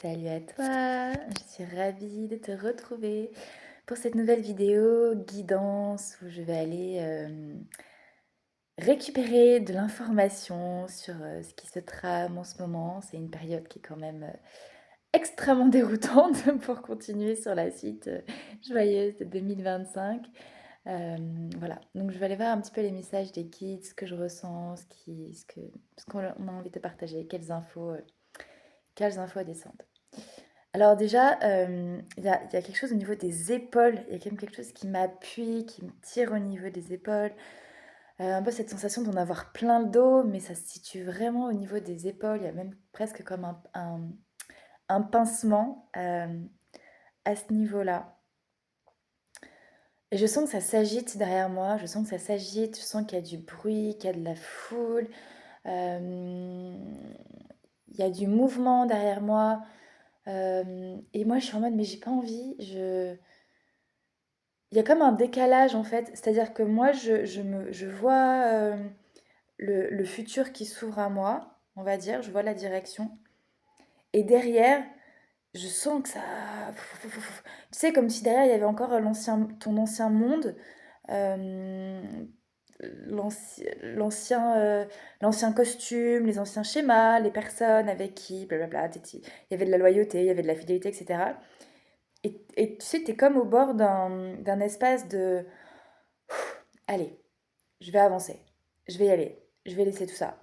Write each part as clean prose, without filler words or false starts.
Salut à toi, je suis ravie de te retrouver pour cette nouvelle vidéo guidance où je vais aller récupérer de l'information sur ce qui se trame en ce moment. C'est une période qui est quand même extrêmement déroutante pour continuer sur la suite joyeuse de 2025. Euh, voilà, donc je vais aller voir un petit peu les messages des guides, ce que je ressens, ce qu'on a envie de partager, quelles infos descendent. Alors déjà, il y a quelque chose au niveau des épaules, il y a quand même quelque chose qui m'appuie, qui me tire au niveau des épaules. Un peu cette sensation d'en avoir plein le dos, mais ça se situe vraiment au niveau des épaules. Il y a même presque comme un pincement à ce niveau-là. Et je sens que ça s'agite derrière moi, je sens que ça s'agite, je sens qu'il y a du bruit, qu'il y a de la foule, euh, il y a du mouvement derrière moi. Et moi, je suis en mode, mais j'ai pas envie. Il y a comme un décalage en fait. C'est-à-dire que moi, je vois le futur qui s'ouvre à moi, on va dire. Je vois la direction. Et derrière, je sens que ça. Tu sais, comme si derrière, il y avait encore ton ancien monde. euh, l'ancien l'ancien costume, les anciens schémas, les personnes avec qui, blablabla. Il y avait de la loyauté, il y avait de la fidélité, etc. Et tu sais, tu es comme au bord d'un espace de allez, je vais avancer, je vais y aller, je vais laisser tout ça.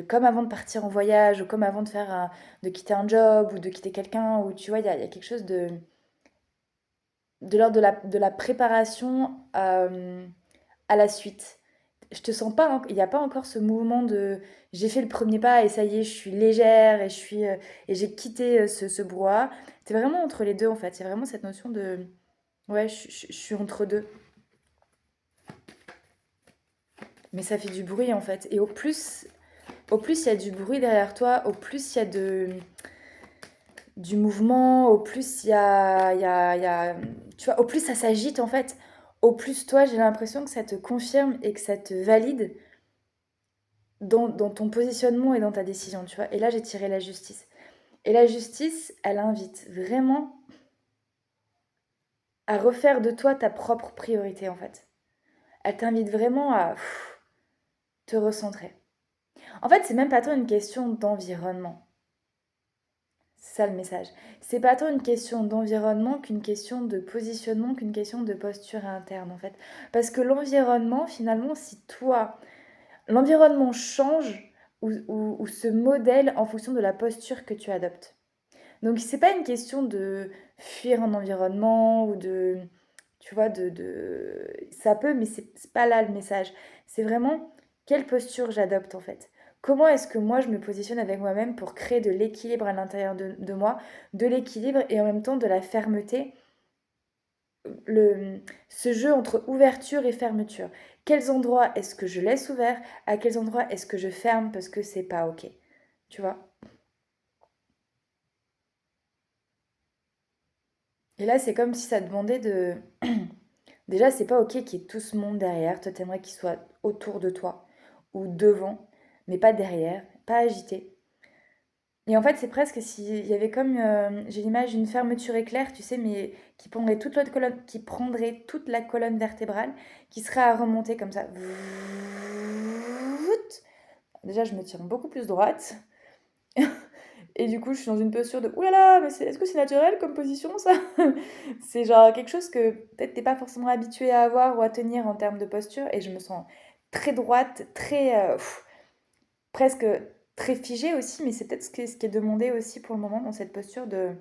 Comme avant de partir en voyage, ou comme avant de quitter un job, ou de quitter quelqu'un, ou tu vois, il y a quelque chose de l'ordre de la préparation à la suite. Je te sens pas, il n'y a pas encore ce mouvement de j'ai fait le premier pas et ça y est, je suis légère et j'ai quitté ce brouhaha. C'est vraiment entre les deux en fait. Il y a vraiment cette notion de ouais, je suis entre deux. Mais ça fait du bruit en fait. Et au plus il y a du bruit derrière toi, au plus il y a du mouvement, au plus tu vois, au plus ça s'agite en fait, au plus toi j'ai l'impression que ça te confirme et que ça te valide dans ton positionnement et dans ta décision, tu vois. Et là j'ai tiré la justice. Et la justice, elle invite vraiment à refaire de toi ta propre priorité en fait. Elle t'invite vraiment à te recentrer. En fait, c'est même pas tant une question d'environnement. C'est ça le message. C'est pas tant une question d'environnement qu'une question de positionnement, qu'une question de posture interne en fait. Parce que l'environnement, finalement, si toi, l'environnement change ou se modèle en fonction de la posture que tu adoptes. Donc c'est pas une question de fuir un environnement ou de, tu vois, ça peut, mais c'est pas là le message. C'est vraiment quelle posture j'adopte en fait. Comment est-ce que moi je me positionne avec moi-même pour créer de l'équilibre à l'intérieur de moi, de l'équilibre et en même temps de la fermeté, ce jeu entre ouverture et fermeture. Quels endroits est-ce que je laisse ouverts, à quels endroits est-ce que je ferme parce que c'est pas ok. Tu vois? Et là, c'est comme si ça demandait de déjà, c'est pas ok qu'il y ait tout ce monde derrière. Toi, t'aimerais qu'il soit autour de toi ou devant, mais pas derrière, pas agité. Et en fait, c'est presque s'il y avait comme, j'ai l'image d'une fermeture éclair, tu sais, mais qui prendrait toute la colonne vertébrale, qui serait à remonter comme ça. Déjà, je me tire beaucoup plus droite. Et du coup, je suis dans une posture de ouh là là, mais est-ce que c'est naturel comme position ça? C'est genre quelque chose que peut-être t'es pas forcément habitué à avoir ou à tenir en termes de posture. Et je me sens très droite, presque très figée aussi, mais c'est peut-être ce qui est demandé aussi pour le moment dans cette posture de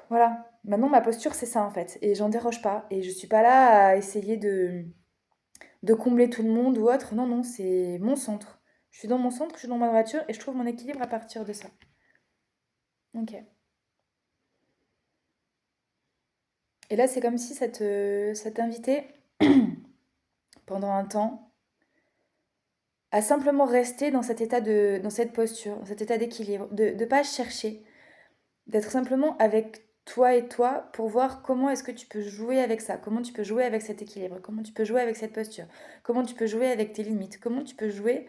voilà. Maintenant, ma posture, c'est ça en fait. Et j'en déroge pas. Et je suis pas là à essayer de combler tout le monde ou autre. Non, non, c'est mon centre. Je suis dans mon centre, je suis dans ma voiture et je trouve mon équilibre à partir de ça. Ok. Et là, c'est comme si ça t'invitait pendant un temps à simplement rester dans cet dans cette posture, dans cet état d'équilibre, de ne pas chercher, d'être simplement avec toi et toi pour voir comment est-ce que tu peux jouer avec ça, comment tu peux jouer avec cet équilibre, comment tu peux jouer avec cette posture, comment tu peux jouer avec tes limites, comment tu peux jouer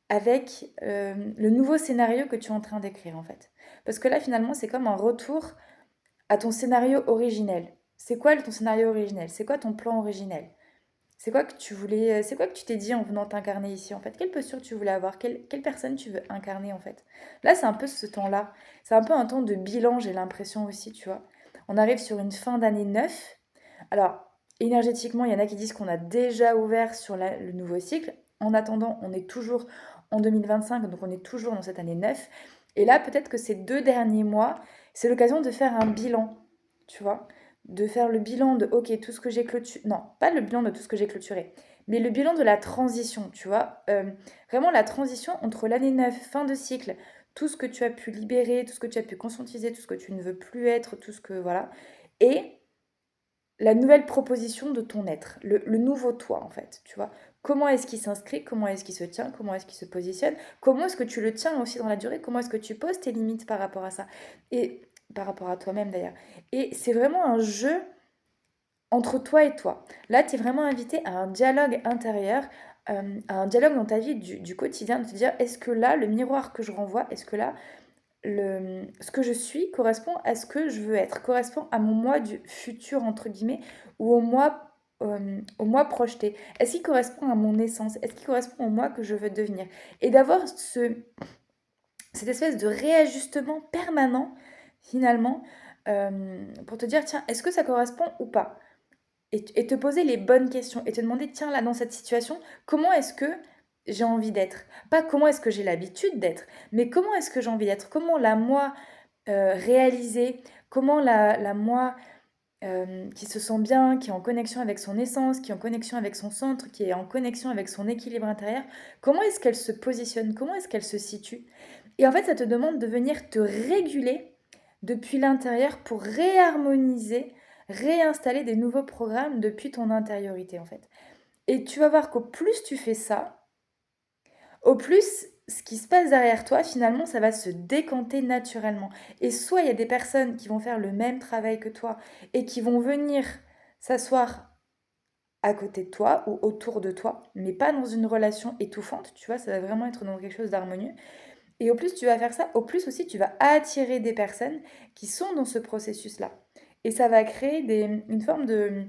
avec le nouveau scénario que tu es en train d'écrire en fait. Parce que là finalement c'est comme un retour à ton scénario originel. C'est quoi ton scénario originel? C'est quoi ton plan originel? C'est quoi que tu voulais, c'est quoi que tu t'es dit en venant t'incarner ici en fait? Quelle posture tu voulais avoir? Quelle personne tu veux incarner en fait? Là, c'est un peu ce temps-là. C'est un peu un temps de bilan, j'ai l'impression aussi, tu vois. On arrive sur une fin d'année 9. Alors, énergétiquement, il y en a qui disent qu'on a déjà ouvert sur le nouveau cycle. En attendant, on est toujours en 2025, donc on est toujours dans cette année 9. Et là, peut-être que ces 2 derniers mois, c'est l'occasion de faire un bilan, tu vois, de faire le bilan de, ok, tout ce que j'ai clôturé, non, pas le bilan de tout ce que j'ai clôturé, mais le bilan de la transition, tu vois, vraiment la transition entre l'année 9, fin de cycle, tout ce que tu as pu libérer, tout ce que tu as pu conscientiser, tout ce que tu ne veux plus être, tout ce que, voilà, et la nouvelle proposition de ton être, le nouveau toi en fait, tu vois. Comment est-ce qu'il s'inscrit, comment est-ce qu'il se tient, comment est-ce qu'il se positionne, comment est-ce que tu le tiens aussi dans la durée, comment est-ce que tu poses tes limites par rapport à ça, et par rapport à toi-même d'ailleurs. Et c'est vraiment un jeu entre toi et toi. Là, tu es vraiment invité à un dialogue intérieur, à un dialogue dans ta vie du quotidien, de te dire, est-ce que là, le miroir que je renvoie, est-ce que là, ce que je suis correspond à ce que je veux être, correspond à mon moi du futur, entre guillemets, ou au moi projeté. Est-ce qu'il correspond à mon essence? Est-ce qu'il correspond au moi que je veux devenir? Et d'avoir cette espèce de réajustement permanent, finalement, pour te dire, tiens, est-ce que ça correspond ou pas? Et te poser les bonnes questions et te demander, tiens, là, dans cette situation, comment est-ce que j'ai envie d'être? Pas comment est-ce que j'ai l'habitude d'être, mais comment est-ce que j'ai envie d'être? Comment la moi réalisée, comment la moi qui se sent bien, qui est en connexion avec son essence, qui est en connexion avec son centre, qui est en connexion avec son équilibre intérieur, comment est-ce qu'elle se positionne? Comment est-ce qu'elle se situe? Et en fait, ça te demande de venir te réguler depuis l'intérieur pour réharmoniser, réinstaller des nouveaux programmes depuis ton intériorité en fait. Et tu vas voir qu'au plus tu fais ça, au plus ce qui se passe derrière toi, finalement, ça va se décanter naturellement. Et soit il y a des personnes qui vont faire le même travail que toi et qui vont venir s'asseoir à côté de toi ou autour de toi, mais pas dans une relation étouffante, tu vois, ça va vraiment être dans quelque chose d'harmonieux. Et au plus tu vas faire ça, au plus aussi tu vas attirer des personnes qui sont dans ce processus-là. Et ça va créer une forme de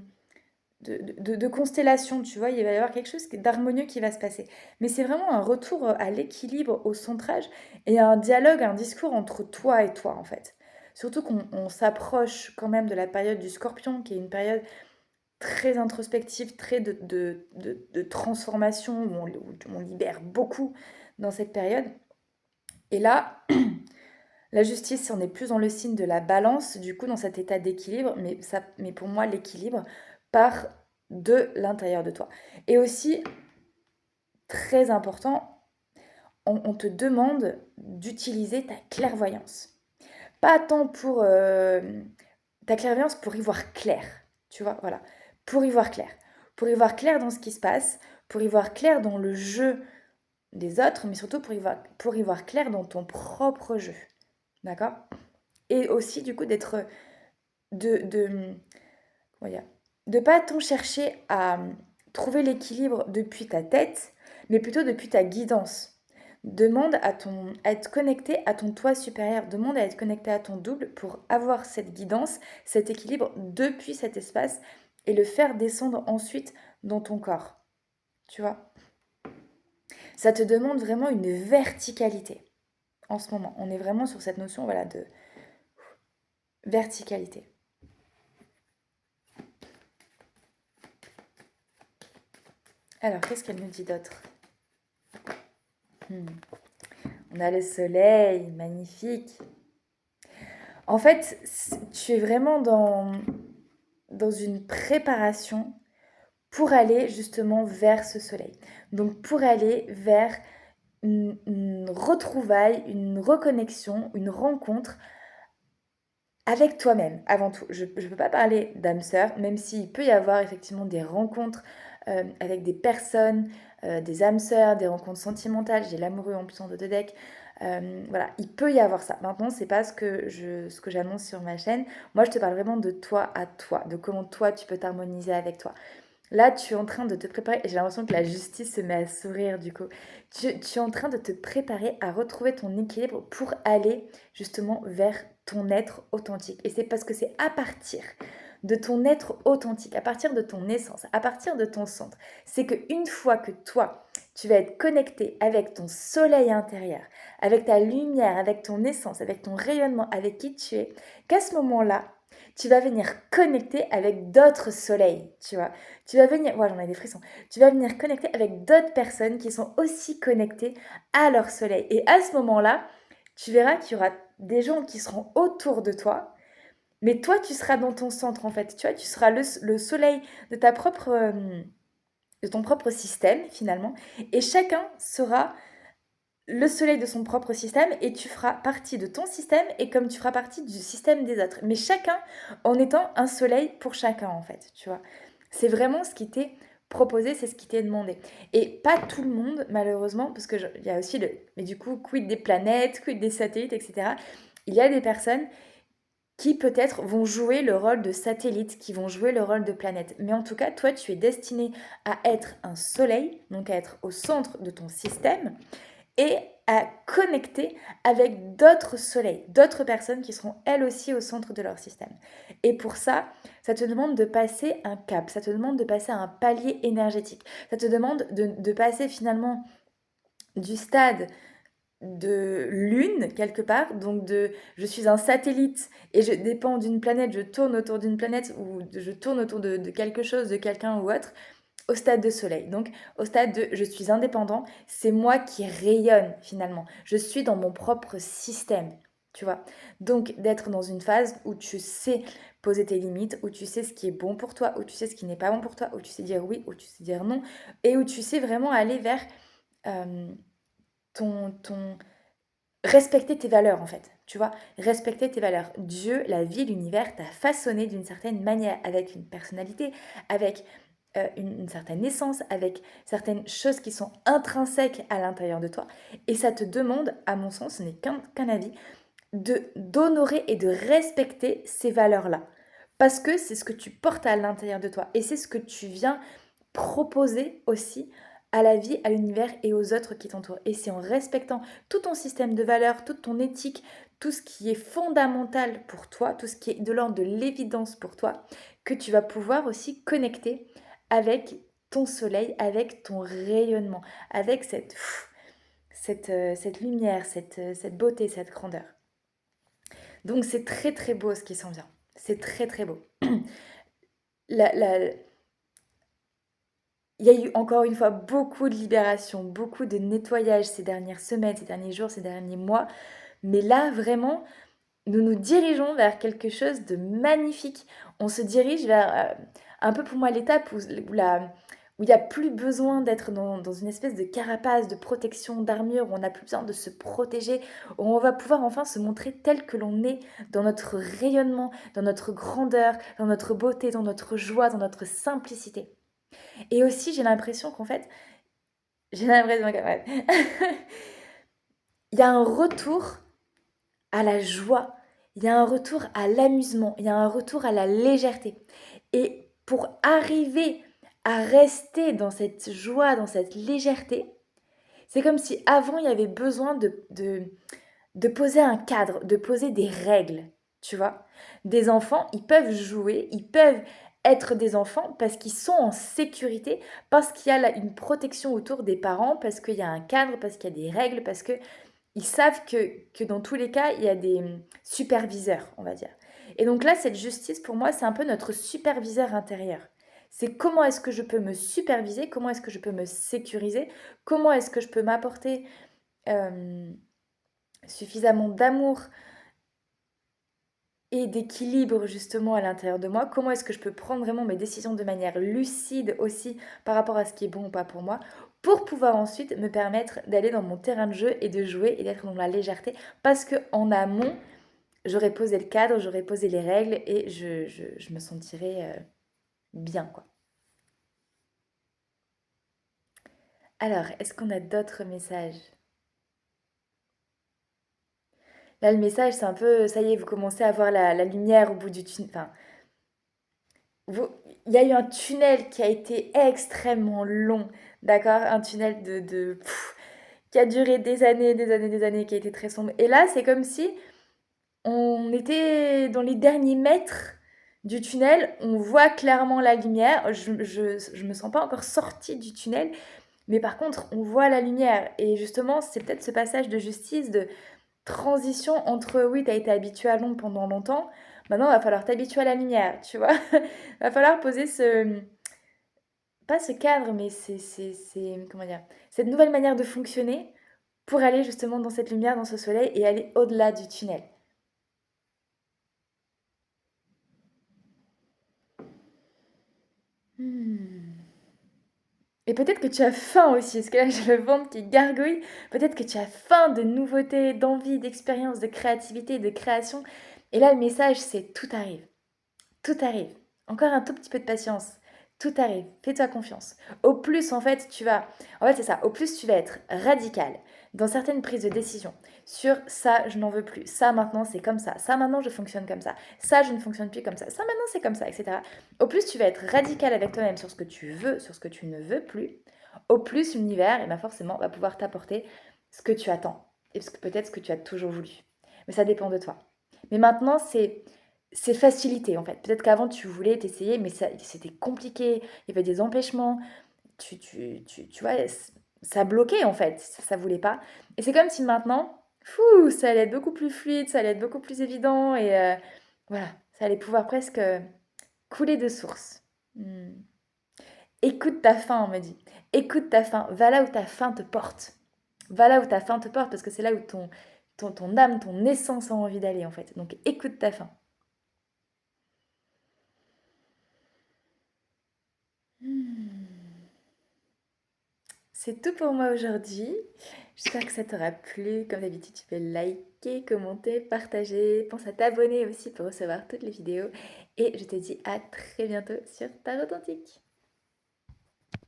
constellation, tu vois, il va y avoir quelque chose d'harmonieux qui va se passer. Mais c'est vraiment un retour à l'équilibre, au centrage, et un dialogue, un discours entre toi et toi, en fait. Surtout qu'on s'approche quand même de la période du Scorpion, qui est une période très introspective, très de transformation, où on libère beaucoup dans cette période. Et là, la justice, on est plus dans le signe de la balance, du coup, dans cet état d'équilibre, mais pour moi, l'équilibre part de l'intérieur de toi. Et aussi, très important, on te demande d'utiliser ta clairvoyance. Pas tant pour ta clairvoyance pour y voir clair, tu vois, voilà, pour y voir clair. Pour y voir clair dans ce qui se passe, pour y voir clair dans le jeu des autres, mais surtout pour y voir clair dans ton propre jeu. D'accord? Et aussi, du coup, d'être. De, comment dire, de pas tant chercher à trouver l'équilibre depuis ta tête, mais plutôt depuis ta guidance. Demande à être connecté à ton toi supérieur, demande à être connecté à ton double pour avoir cette guidance, cet équilibre depuis cet espace et le faire descendre ensuite dans ton corps. Tu vois? Ça te demande vraiment une verticalité en ce moment. On est vraiment sur cette notion voilà, de verticalité. Alors, qu'est-ce qu'elle nous dit d'autre? On a le soleil, magnifique. En fait, tu es vraiment dans une préparation pour aller justement vers ce soleil. Donc pour aller vers une retrouvaille, une reconnexion, une rencontre avec toi-même avant tout. Je ne peux pas parler d'âme sœur, même s'il peut y avoir effectivement des rencontres avec des personnes, des âmes sœurs, des rencontres sentimentales. J'ai l'amoureux en plus en deux decks. Voilà, il peut y avoir ça. Maintenant, c'est pas ce que j'annonce sur ma chaîne. Moi, je te parle vraiment de toi à toi, de comment toi tu peux t'harmoniser avec toi. Là, tu es en train de te préparer, et j'ai l'impression que la justice se met à sourire du coup. Tu es en train de te préparer à retrouver ton équilibre pour aller justement vers ton être authentique. Et c'est parce que c'est à partir de ton être authentique, à partir de ton essence, à partir de ton centre, c'est qu'une fois que toi, tu vas être connecté avec ton soleil intérieur, avec ta lumière, avec ton essence, avec ton rayonnement, avec qui tu es, qu'à ce moment-là, tu vas venir connecter avec d'autres soleils, tu vois. Tu vas venir, ouais, j'en ai des frissons. Tu vas venir connecter avec d'autres personnes qui sont aussi connectées à leur soleil. Et à ce moment-là, tu verras qu'il y aura des gens qui seront autour de toi, mais toi, tu seras dans ton centre en fait. Tu vois, tu seras le soleil de ta propre, de ton propre système finalement, et chacun sera le soleil de son propre système et tu feras partie de ton système et comme tu feras partie du système des autres. Mais chacun en étant un soleil pour chacun en fait, tu vois. C'est vraiment ce qui t'est proposé, c'est ce qui t'est demandé. Et pas tout le monde, malheureusement, parce que il y a aussi le... Mais du coup, quid des planètes, quid des satellites, etc. Il y a des personnes qui peut-être vont jouer le rôle de satellite, qui vont jouer le rôle de planète. Mais en tout cas, toi, tu es destiné à être un soleil, donc à être au centre de ton système, et à connecter avec d'autres soleils, d'autres personnes qui seront elles aussi au centre de leur système. Et pour ça, ça te demande de passer un cap, ça te demande de passer un palier énergétique, ça te demande de passer finalement du stade de lune quelque part, donc de je suis un satellite et je dépends d'une planète, je tourne autour d'une planète ou je tourne autour de quelque chose, de quelqu'un ou autre, au stade de soleil. Donc au stade de je suis indépendant, c'est moi qui rayonne finalement. Je suis dans mon propre système, tu vois. Donc d'être dans une phase où tu sais poser tes limites, où tu sais ce qui est bon pour toi, où tu sais ce qui n'est pas bon pour toi, où tu sais dire oui, où tu sais dire non, et où tu sais vraiment aller vers euh, ton respecter tes valeurs en fait, tu vois, respecter tes valeurs. Dieu, la vie, l'univers t'a façonné d'une certaine manière, avec une personnalité, avec une certaine essence, avec certaines choses qui sont intrinsèques à l'intérieur de toi. Et ça te demande, à mon sens, ce n'est qu'un avis, d'honorer et de respecter ces valeurs-là. Parce que c'est ce que tu portes à l'intérieur de toi. Et c'est ce que tu viens proposer aussi à la vie, à l'univers et aux autres qui t'entourent. Et c'est en respectant tout ton système de valeurs, toute ton éthique, tout ce qui est fondamental pour toi, tout ce qui est de l'ordre de l'évidence pour toi, que tu vas pouvoir aussi connecter avec ton soleil, avec ton rayonnement, avec cette lumière, cette beauté, cette grandeur. Donc c'est très très beau ce qui s'en vient. C'est très très beau. La, la, Il y a eu encore une fois beaucoup de libération, beaucoup de nettoyage ces dernières semaines, ces derniers jours, ces derniers mois. Mais là, vraiment, nous nous dirigeons vers quelque chose de magnifique. On se dirige vers un peu pour moi l'étape où il n'y a plus besoin d'être dans une espèce de carapace, de protection, d'armure, où on n'a plus besoin de se protéger, où on va pouvoir enfin se montrer tel que l'on est dans notre rayonnement, dans notre grandeur, dans notre beauté, dans notre joie, dans notre simplicité. Et aussi, j'ai l'impression qu'en fait, j'ai l'impression qu'en fait, il y a un retour à la joie, il y a un retour à l'amusement, il y a un retour à la légèreté. Et pour arriver à rester dans cette joie, dans cette légèreté, c'est comme si avant il y avait besoin de poser un cadre, de poser des règles, tu vois. Des enfants, ils peuvent jouer, ils peuvent être des enfants parce qu'ils sont en sécurité, parce qu'il y a une protection autour des parents, parce qu'il y a un cadre, parce qu'il y a des règles, parce que ils savent que dans tous les cas, il y a des superviseurs, on va dire. Et donc là, cette justice, pour moi, c'est un peu notre superviseur intérieur. C'est comment est-ce que je peux me superviser, comment est-ce que je peux me sécuriser, comment est-ce que je peux m'apporter euh, suffisamment d'amour et d'équilibre justement à l'intérieur de moi, comment est-ce que je peux prendre vraiment mes décisions de manière lucide aussi par rapport à ce qui est bon ou pas pour moi, pour pouvoir ensuite me permettre d'aller dans mon terrain de jeu et de jouer et d'être dans la légèreté, parce que en amont, j'aurais posé le cadre, j'aurais posé les règles et je me sentirais bien, quoi. Alors, est-ce qu'on a d'autres messages? Là, le message, c'est un peu, ça y est, vous commencez à voir la lumière au bout du tunnel. Enfin, il y a eu un tunnel qui a été extrêmement long, d'accord? Un tunnel qui a duré des années, des années, des années, qui a été très sombre. Et là, c'est comme si on était dans les derniers mètres du tunnel, on voit clairement la lumière. Je me sens pas encore sortie du tunnel, mais par contre, on voit la lumière. Et justement, c'est peut-être ce passage de justice, de transition entre oui, tu as été habitué à l'ombre pendant longtemps, maintenant il va falloir t'habituer à la lumière, tu vois. Il va falloir poser pas ce cadre, mais comment dire, cette nouvelle manière de fonctionner pour aller justement dans cette lumière, dans ce soleil et aller au-delà du tunnel. Hmm. Et peut-être que tu as faim aussi, parce que là j'ai le ventre qui gargouille. Peut-être que tu as faim de nouveautés, d'envie, d'expérience, de créativité, de création. Et là le message c'est tout arrive. Tout arrive. Encore un tout petit peu de patience. Tout arrive. Fais-toi confiance. Au plus, en fait, tu vas. En fait, c'est ça. Au plus, tu vas être radical dans certaines prises de décision. Sur ça, je n'en veux plus. Ça, maintenant, c'est comme ça. Ça, maintenant, je fonctionne comme ça. Ça, je ne fonctionne plus comme ça. Ça, maintenant, c'est comme ça, etc. Au plus, tu vas être radical avec toi-même sur ce que tu veux, sur ce que tu ne veux plus. Au plus, l'univers, eh ben, forcément, va pouvoir t'apporter ce que tu attends. Et peut-être ce que tu as toujours voulu. Mais ça dépend de toi. Mais maintenant, c'est facilité en fait. Peut-être qu'avant tu voulais t'essayer, mais c'était compliqué, il y avait des empêchements, tu vois, ça bloquait en fait, ça voulait pas. Et c'est comme si maintenant, fou, ça allait être beaucoup plus fluide, ça allait être beaucoup plus évident, et voilà, ça allait pouvoir presque couler de source. Hmm. Écoute ta faim, on me dit. Écoute ta faim, va là où ta faim te porte. Va là où ta faim te porte, parce que c'est là où ton âme, ton essence a envie d'aller en fait. Donc écoute ta faim. Hmm. C'est tout pour moi aujourd'hui. J'espère que ça t'aura plu. Comme d'habitude, tu peux liker, commenter, partager. Pense à t'abonner aussi pour recevoir toutes les vidéos. Et je te dis à très bientôt sur Tarot Authentique.